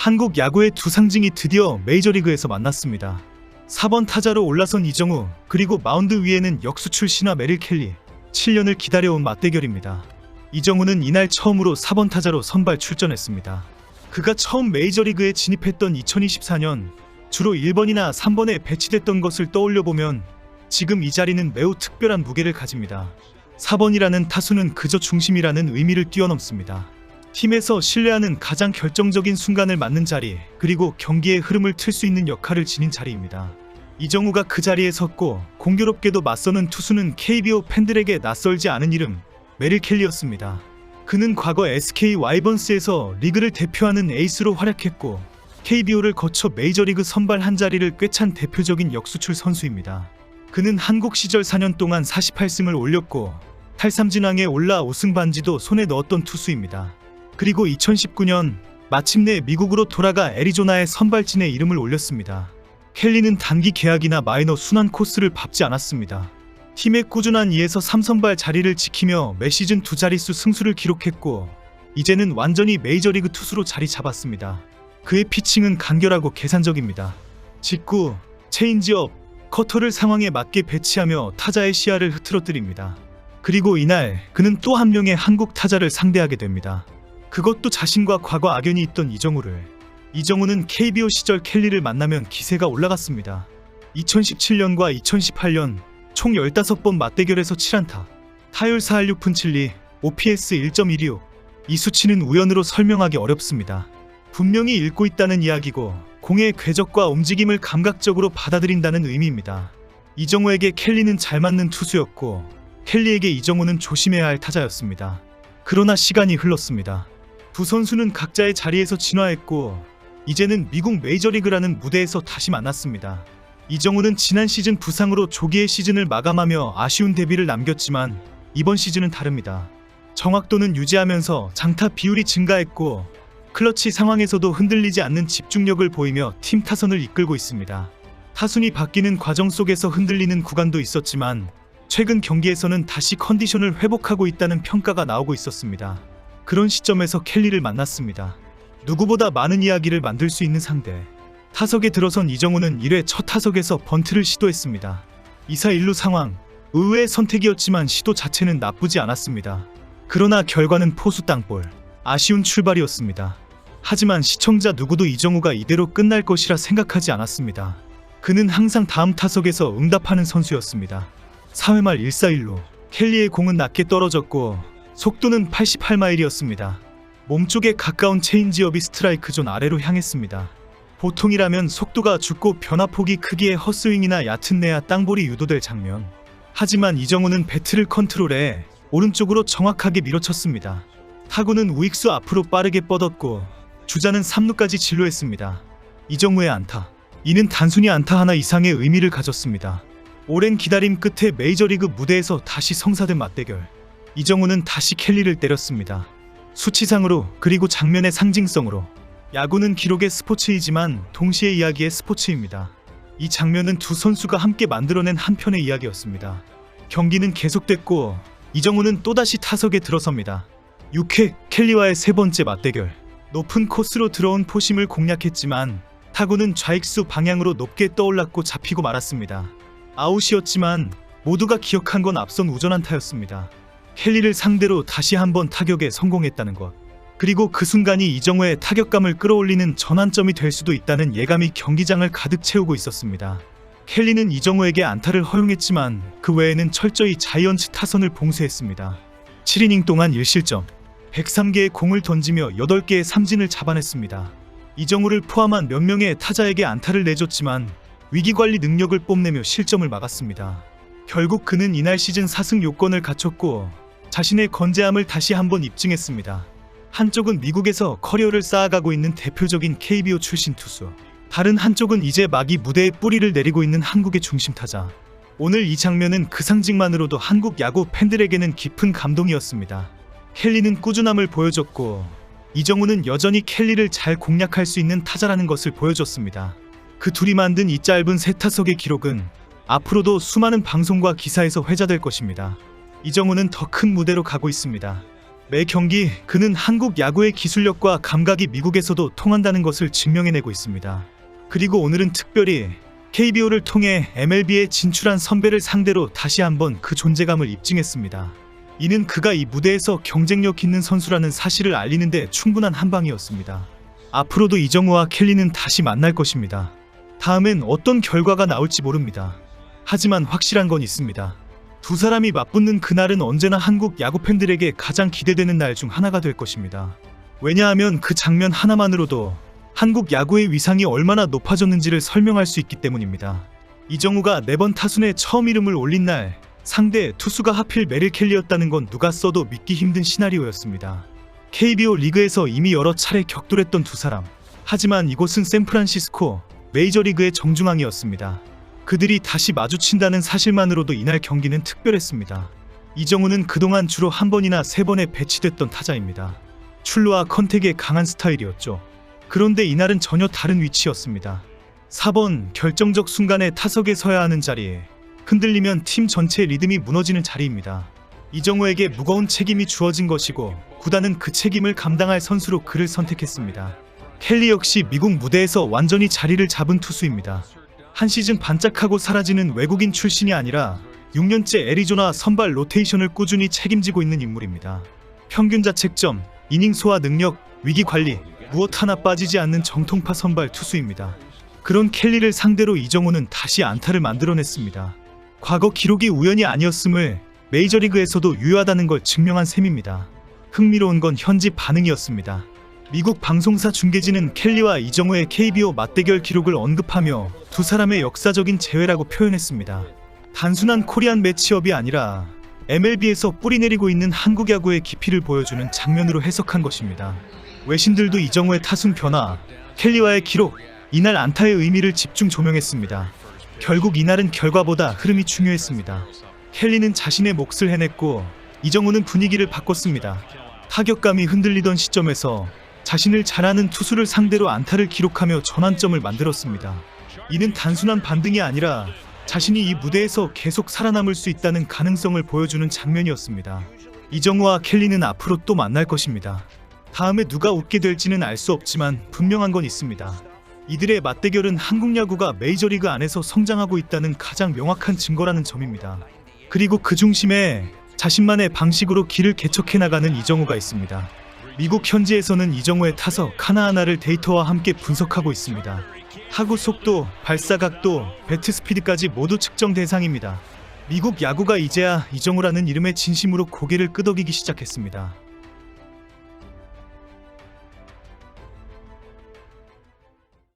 한국 야구의 두 상징이 드디어 메이저리그에서 만났습니다. 4번 타자로 올라선 이정우, 그리고 마운드 위에는 역수출 신화 메릴 켈리. 7년을 기다려온 맞대결입니다. 이정우는 이날 처음으로 4번 타자로 선발 출전했습니다. 그가 처음 메이저리그에 진입했던 2024년 주로 1번이나 3번에 배치됐던 것을 떠올려보면 지금 이 자리는 매우 특별한 무게를 가집니다. 4번이라는 타수는 그저 중심이라는 의미를 뛰어넘습니다. 팀에서 신뢰하는 가장 결정적인 순간을 맡는 자리, 그리고 경기의 흐름을 틀 수 있는 역할을 지닌 자리입니다. 이정우가 그 자리에 섰고 공교롭게도 맞서는 투수는 KBO 팬들에게 낯설지 않은 이름 메릴 켈리였습니다. 그는 과거 SK 와이번스에서 리그를 대표하는 에이스로 활약했고 KBO를 거쳐 메이저리그 선발 한 자리를 꿰찬 대표적인 역수출 선수입니다. 그는 한국 시절 4년 동안 48승을 올렸고 탈삼진왕에 올라 우승 반지도 손에 넣었던 투수입니다. 그리고 2019년 마침내 미국으로 돌아가 애리조나의 선발진에 이름을 올렸습니다. 켈리는 단기 계약이나 마이너 순환 코스를 밟지 않았습니다. 팀의 꾸준한 2에서 3선발 자리를 지키며 매 시즌 두 자릿수 승수를 기록했고 이제는 완전히 메이저리그 투수로 자리 잡았습니다. 그의 피칭은 간결하고 계산적입니다. 직구, 체인지업, 커터를 상황에 맞게 배치하며 타자의 시야를 흐트러뜨립니다. 그리고 이날 그는 또 한 명의 한국 타자를 상대하게 됩니다. 그것도 자신과 과거 악연이 있던 이정우를. 이정우는 KBO 시절 켈리를 만나면 기세가 올라갔습니다. 2017년과 2018년 총 15번 맞대결에서 7안타, 타율 4할 6푼 7리, OPS 1.126. 이 수치는 우연으로 설명하기 어렵습니다. 분명히 읽고 있다는 이야기고 공의 궤적과 움직임을 감각적으로 받아들인다는 의미입니다. 이정우에게 켈리는 잘 맞는 투수였고 켈리에게 이정우는 조심해야 할 타자였습니다. 그러나 시간이 흘렀습니다. 두 선수는 각자의 자리에서 진화했고 이제는 미국 메이저리그라는 무대에서 다시 만났습니다. 이정우는 지난 시즌 부상으로 조기의 시즌을 마감하며 아쉬운 데뷔를 남겼지만 이번 시즌은 다릅니다. 정확도는 유지하면서 장타 비율이 증가했고 클러치 상황에서도 흔들리지 않는 집중력을 보이며 팀 타선을 이끌고 있습니다. 타순이 바뀌는 과정 속에서 흔들리는 구간도 있었지만 최근 경기에서는 다시 컨디션을 회복하고 있다는 평가가 나오고 있었습니다. 그런 시점에서 켈리를 만났습니다. 누구보다 많은 이야기를 만들 수 있는 상대. 타석에 들어선 이정우는 1회 첫 타석에서 번트를 시도했습니다. 2사 1루 상황, 의외의 선택이었지만 시도 자체는 나쁘지 않았습니다. 그러나 결과는 포수 땅볼, 아쉬운 출발이었습니다. 하지만 시청자 누구도 이정우가 이대로 끝날 것이라 생각하지 않았습니다. 그는 항상 다음 타석에서 응답하는 선수였습니다. 4회 말 1사 1루, 켈리의 공은 낮게 떨어졌고 속도는 88마일이었습니다. 몸쪽에 가까운 체인지업이 스트라이크 존 아래로 향했습니다. 보통이라면 속도가 죽고 변화폭이 크기에 헛스윙이나 얕은 내야 땅볼이 유도될 장면. 하지만 이정우는 배트를 컨트롤해 오른쪽으로 정확하게 밀어쳤습니다. 타구는 우익수 앞으로 빠르게 뻗었고 주자는 3루까지 진루했습니다. 이정우의 안타. 이는 단순히 안타 하나 이상의 의미를 가졌습니다. 오랜 기다림 끝에 메이저리그 무대에서 다시 성사된 맞대결. 이정우는 다시 켈리를 때렸습니다. 수치상으로 그리고 장면의 상징성으로. 야구는 기록의 스포츠이지만 동시에 이야기의 스포츠입니다. 이 장면은 두 선수가 함께 만들어낸 한 편의 이야기였습니다. 경기는 계속됐고 이정우는 또다시 타석에 들어섭니다. 6회 켈리와의 세 번째 맞대결. 높은 코스로 들어온 포심을 공략했지만 타구는 좌익수 방향으로 높게 떠올랐고 잡히고 말았습니다. 아웃이었지만 모두가 기억한 건 앞선 우전안타였습니다. 켈리를 상대로 다시 한번 타격에 성공했다는 것. 그리고 그 순간이 이정우의 타격감을 끌어올리는 전환점이 될 수도 있다는 예감이 경기장을 가득 채우고 있었습니다. 켈리는 이정우에게 안타를 허용했지만 그 외에는 철저히 자이언츠 타선을 봉쇄했습니다. 7이닝 동안 1실점, 103개의 공을 던지며 8개의 삼진을 잡아냈습니다. 이정우를 포함한 몇 명의 타자에게 안타를 내줬지만 위기관리 능력을 뽐내며 실점을 막았습니다. 결국 그는 이날 시즌 4승 요건을 갖췄고 자신의 건재함을 다시 한번 입증했습니다. 한쪽은 미국에서 커리어를 쌓아가고 있는 대표적인 KBO 출신 투수, 다른 한쪽은 이제 막이 무대에 뿌리를 내리고 있는 한국의 중심 타자. 오늘 이 장면은 그 상징만으로도 한국 야구 팬들에게는 깊은 감동이었습니다. 켈리는 꾸준함을 보여줬고 이정우는 여전히 켈리를 잘 공략할 수 있는 타자라는 것을 보여줬습니다. 그 둘이 만든 이 짧은 세 타석의 기록은 앞으로도 수많은 방송과 기사에서 회자될 것입니다. 이정우는 더 큰 무대로 가고 있습니다. 매 경기 그는 한국 야구의 기술력과 감각이 미국에서도 통한다는 것을 증명해내고 있습니다. 그리고 오늘은 특별히 KBO를 통해 MLB에 진출한 선배를 상대로 다시 한번 그 존재감을 입증했습니다. 이는 그가 이 무대에서 경쟁력 있는 선수라는 사실을 알리는데 충분한 한방이었습니다. 앞으로도 이정우와 켈리는 다시 만날 것입니다. 다음엔 어떤 결과가 나올지 모릅니다. 하지만 확실한 건 있습니다. 두 사람이 맞붙는 그날은 언제나 한국 야구 팬들에게 가장 기대되는 날 중 하나가 될 것입니다. 왜냐하면 그 장면 하나만으로도 한국 야구의 위상이 얼마나 높아졌는지를 설명할 수 있기 때문입니다. 이정우가 4번 타순에 처음 이름을 올린 날 상대 투수가 하필 메릴 켈리였다는 건 누가 써도 믿기 힘든 시나리오였습니다. KBO 리그에서 이미 여러 차례 격돌했던 두 사람. 하지만 이곳은 샌프란시스코 메이저리그의 정중앙이었습니다. 그들이 다시 마주친다는 사실만으로도 이날 경기는 특별했습니다. 이정우는 그동안 주로 한 번이나 3번에 배치됐던 타자입니다. 출루와 컨택에 강한 스타일이었죠. 그런데 이날은 전혀 다른 위치였습니다. 4번 결정적 순간에 타석에 서야 하는 자리, 흔들리면 팀 전체의 리듬이 무너지는 자리입니다. 이정우에게 무거운 책임이 주어진 것이고 구단은 그 책임을 감당할 선수로 그를 선택했습니다. 켈리 역시 미국 무대에서 완전히 자리를 잡은 투수입니다. 한 시즌 반짝하고 사라지는 외국인 출신이 아니라 6년째 애리조나 선발 로테이션을 꾸준히 책임지고 있는 인물입니다. 평균 자책점, 이닝 소화 능력, 위기 관리, 무엇 하나 빠지지 않는 정통파 선발 투수입니다. 그런 켈리를 상대로 이정우는 다시 안타를 만들어냈습니다. 과거 기록이 우연이 아니었음을 메이저리그에서도 유효하다는 걸 증명한 셈입니다. 흥미로운 건 현지 반응이었습니다. 미국 방송사 중계진은 켈리와 이정우의 KBO 맞대결 기록을 언급하며 두 사람의 역사적인 재회라고 표현했습니다. 단순한 코리안 매치업이 아니라 MLB에서 뿌리내리고 있는 한국 야구의 깊이를 보여주는 장면으로 해석한 것입니다. 외신들도 이정우의 타순 변화, 켈리와의 기록, 이날 안타의 의미를 집중 조명했습니다. 결국 이날은 결과보다 흐름이 중요했습니다. 켈리는 자신의 몫을 해냈고 이정우는 분위기를 바꿨습니다. 타격감이 흔들리던 시점에서 자신을 잘하는 투수를 상대로 안타를 기록하며 전환점을 만들었습니다. 이는 단순한 반등이 아니라 자신이 이 무대에서 계속 살아남을 수 있다는 가능성을 보여주는 장면이었습니다. 이정우와 켈리는 앞으로 또 만날 것입니다. 다음에 누가 웃게 될지는 알 수 없지만 분명한 건 있습니다. 이들의 맞대결은 한국 야구가 메이저리그 안에서 성장하고 있다는 가장 명확한 증거라는 점입니다. 그리고 그 중심에 자신만의 방식으로 길을 개척해 나가는 이정우가 있습니다. 미국 현지에서는 이정우의 타석 하나하나를 데이터와 함께 분석하고 있습니다. 타구 속도, 발사 각도, 배트 스피드까지 모두 측정 대상입니다. 미국 야구가 이제야 이정우라는 이름에 진심으로 고개를 끄덕이기 시작했습니다.